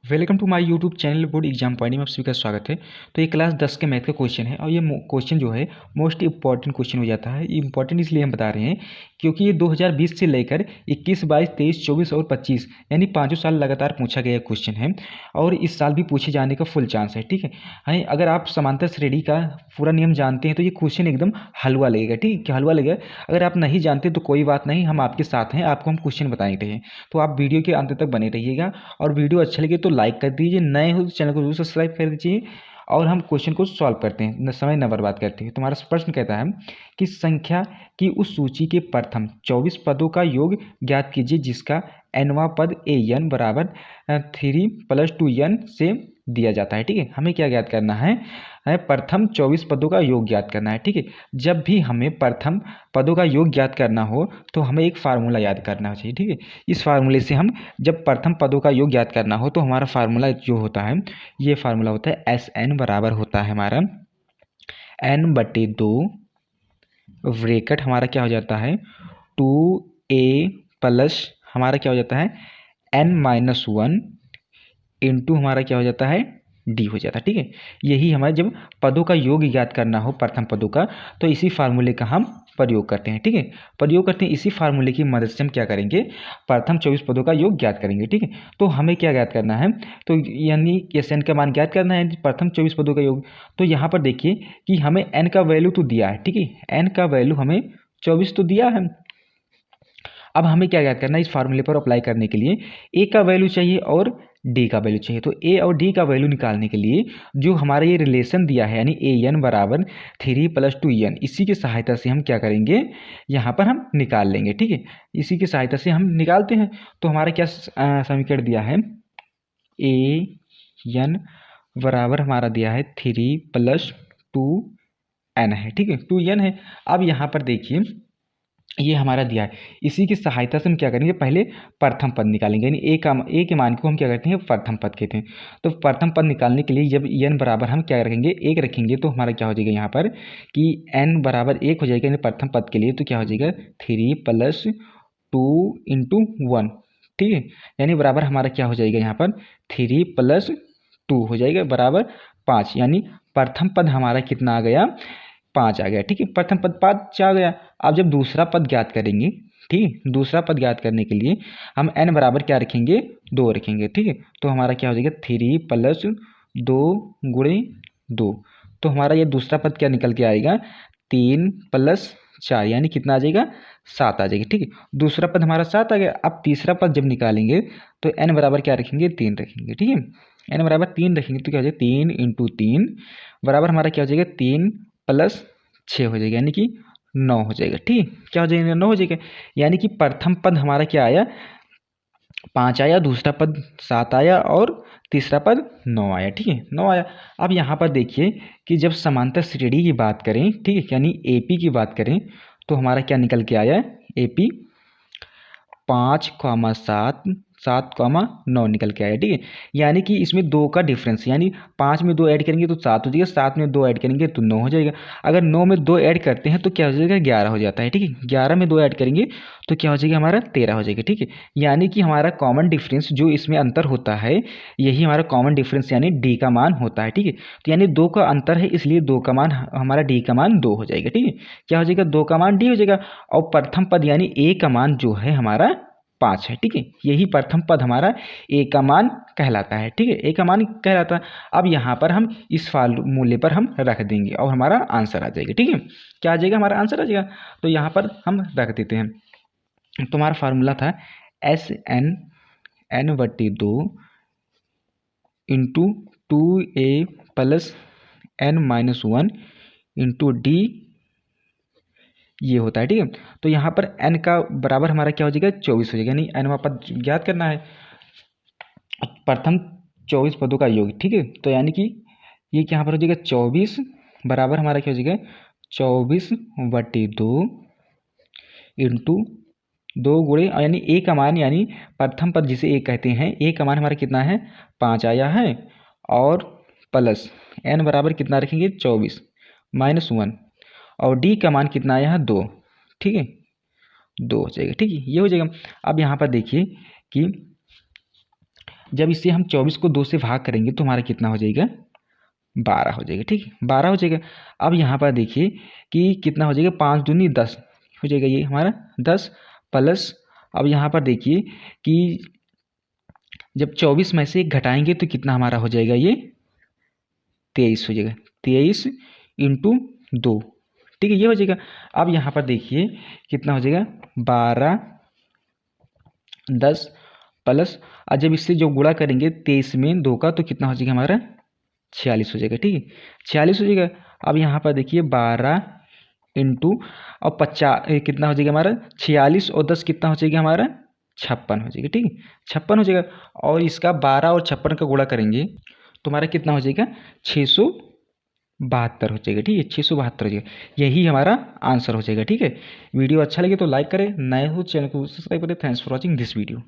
Welcome to my YouTube channel board exam point में आप सभी का स्वागत है। तो ये क्लास 10 के मैथ का क्वेश्चन है और ये क्वेश्चन जो है मोस्ट इंपॉर्टेंट क्वेश्चन हो जाता है। इंपॉर्टेंट इसलिए हम बता रहे हैं क्योंकि ये 2020 से लेकर 21, 22, 23, 24 और 25 यानी पाँचों साल लगातार पूछा गया क्वेश्चन है और इस साल भी पूछे जाने का फुल चांस है। ठीक है, अगर आप समांतर श्रेणी का पूरा नियम जानते हैं तो ये क्वेश्चन एकदम हलवा लगेगा। ठीक है, हलवा लगेगा। अगर आप नहीं जानते तो कोई बात नहीं, हम आपके साथ हैं, आपको हम क्वेश्चन बताएंगे हैं। तो आप वीडियो के अंत तक बने रहिएगा और वीडियो अच्छा लगे तो लाइक कर दीजिए, नए हो तो चैनल को जरूर सब्सक्राइब कर दीजिए और हम क्वेश्चन को सॉल्व करते हैं, समय न बर्बाद करते हैं। तुम्हारा प्रश्न कहता है कि संख्या की उस सूची के प्रथम 24 पदों का योग ज्ञात कीजिए जिसका nवां पद an बराबर 3 + 2n से दिया जाता है। ठीक है, हमें क्या ज्ञात करना है? प्रथम 24 पदों का योग ज्ञात करना है। ठीक है, जब भी हमें प्रथम पदों का योग ज्ञात करना हो तो हमें एक फार्मूला याद करना चाहिए। ठीक है, इस फार्मूले से हम जब प्रथम पदों का योग ज्ञात करना हो तो हमारा फार्मूला जो होता है, ये फार्मूला होता है Sn बराबर होता है हमारा n/2 ब्रैकेट हमारा क्या हो जाता है 2a प्लस हमारा क्या हो जाता है n-1 इंटू हमारा क्या हो जाता है डी हो जाता है। ठीक है, यही हमारे जब पदों का योग ज्ञात करना हो प्रथम पदों का तो इसी फार्मूले का हम प्रयोग करते हैं। ठीक है, प्रयोग करते हैं, इसी फार्मूले की मदद से हम क्या करेंगे, प्रथम 24 पदों का योग ज्ञात करेंगे। ठीक है, तो हमें क्या ज्ञात करना है, तो यानी एन का मान ज्ञात करना है, प्रथम 24 पदों का योग। तो यहाँ पर देखिए कि हमें एन का वैल्यू तो दिया है। ठीक है, एन का वैल्यू हमें 24 तो दिया है। अब हमें क्या ज्ञात करना है, इस फार्मूले पर अप्लाई करने के लिए ए का वैल्यू चाहिए और डी का वैल्यू चाहिए। तो ए और डी का वैल्यू निकालने के लिए जो हमारा ये रिलेशन दिया है यानी ए एन बराबर 3 + 2n, इसी की सहायता से हम क्या करेंगे, यहाँ पर हम निकाल लेंगे। ठीक है, इसी की सहायता से हम निकालते हैं। तो हमारा क्या समीकरण दिया है, ए एन बराबर हमारा दिया है 3 + 2n है। ठीक है, 2n है। अब यहाँ पर देखिए ये हमारा दिया है, इसी की सहायता से हम क्या करेंगे, पहले प्रथम पद निकालेंगे यानी ए के मान को हम क्या करते हैं प्रथम पद कहते हैं। तो प्रथम पद निकालने के लिए जब n बराबर हम क्या रखेंगे, 1 रखेंगे तो हमारा क्या हो जाएगा यहाँ पर कि n बराबर 1 हो जाएगा यानी प्रथम पद के लिए। तो क्या हो जाएगा 3 + 2 × 1। ठीक है, यानी बराबर हमारा क्या हो जाएगा यहाँ पर 3 + 2 हो जाएगा बराबर 5, यानी प्रथम पद हमारा कितना आ गया, 5 आ गया। ठीक है, प्रथम पद 5 आ गया। अब जब दूसरा पद ज्ञात करेंगे, ठीक है, दूसरा पद ज्ञात करने के लिए हम n बराबर क्या रखेंगे, 2 रखेंगे। ठीक है, तो हमारा क्या हो जाएगा 3 + 2 × 2। तो हमारा ये दूसरा पद क्या निकल के आएगा 3 + 4 यानी कितना आ जाएगा 7 आ जाएगा। ठीक है, दूसरा पद हमारा 7 आ गया। अब तीसरा पद जब निकालेंगे तो n बराबर क्या रखेंगे 3 रखेंगे। ठीक है, n बराबर 3 रखेंगे तो क्या हो जाएगा 3 × 3 बराबर हमारा क्या हो जाएगा 3 + 6 हो जाएगा यानी कि 9 हो जाएगा। ठीक, क्या हो जाएगा 9 हो जाएगा, यानी कि प्रथम पद हमारा क्या आया 5 आया, दूसरा पद 7 आया और तीसरा पद 9 आया। ठीक है, 9 आया। अब यहाँ पर देखिए कि जब समांतर श्रेणी की बात करें, ठीक है, यानी एपी की बात करें तो हमारा क्या निकल के आया एपी 5, 7, 7, 9 निकल के आया। ठीक है, यानी कि इसमें 2 का डिफरेंस, यानी 5 में 2 ऐड करेंगे तो 7 हो जाएगा, 7 में 2 ऐड करेंगे तो 9 हो जाएगा। अगर 9 में 2 ऐड करते हैं तो क्या हो जाएगा 11 हो जाता है। ठीक है, 11 में 2 ऐड करेंगे तो क्या हो जाएगा हमारा 13 हो जाएगा। ठीक है, यानी कि हमारा कॉमन डिफरेंस जो इसमें अंतर होता है यही हमारा कॉमन डिफरेंस यानी डी का मान होता है। ठीक है, तो यानी 2 का अंतर है इसलिए 2 का मान हमारा डी का मान 2 हो जाएगा। ठीक है, क्या हो जाएगा 2 का मान डी हो जाएगा और प्रथम पद यानी ए का मान जो है हमारा 5 है। ठीक है, यही प्रथम पद हमारा ए का मान कहलाता है। ठीक है, ए का मान कहलाता है। अब यहाँ पर हम इस फार्मूले पर हम रख देंगे और हमारा आंसर आ जाएगा। ठीक है, क्या आ जाएगा हमारा आंसर आ जाएगा, तो यहाँ पर हम रख देते हैं। तो हमारा फार्मूला था Sn n/2 into 2a + n-1 into D, ये होता है। ठीक है, तो यहाँ पर n का बराबर हमारा क्या हो जाएगा 24 हो जाएगा, यानी nवां पद ज्ञात करना है, प्रथम 24 पदों का योग। ठीक है, तो यानी कि ये क्या यहाँ पर हो जाएगा 24 बराबर हमारा क्या हो जाएगा 24/2 इंटू 2 गुणे यानी ए का मान, यानी प्रथम पद जिसे ए कहते हैं, ए का मान हमारा कितना है 5 आया है और प्लस n बराबर कितना रखेंगे 24 -1 और डी का मान कितना आया है 2। ठीक है, 2 हो जाएगा। ठीक है, ये हो जाएगा। अब यहाँ पर देखिए कि जब इसे हम 24 को 2 से भाग करेंगे तो हमारा कितना हो जाएगा, 12 हो जाएगा। ठीक है, 12 हो जाएगा। अब यहाँ पर देखिए कि कितना हो जाएगा, 5 दूनी 10 हो जाएगा, ये हमारा 10 प्लस, अब यहाँ पर देखिए कि जब 24 में से 1 घटाएंगे तो कितना हमारा हो जाएगा, ये 23 हो जाएगा। 23 इंटू 2, ठीक है, ये हो जाएगा। अब यहाँ पर देखिए कितना हो जाएगा, 12 10 प्लस, और जब इससे जो गुणा करेंगे 23 में 2 का तो कितना हो जाएगा हमारा, 46 हो जाएगा। ठीक है, 46 हो जाएगा। अब यहाँ पर देखिए 12 इंटू और 50 कितना हो जाएगा हमारा, 46 और 10 कितना हो जाएगा हमारा, 56 हो जाएगा। ठीक है, 56 हो जाएगा। और इसका 12 और 56 का गुणा करेंगे तो हमारा कितना हो जाएगा, 672 हो जाएगा। ठीक है, 672 हो जाएगा, यही हमारा आंसर हो जाएगा। ठीक है, वीडियो अच्छा लगे तो लाइक करें, नए हो चैनल को सब्सक्राइब करें। Thanks for watching this video.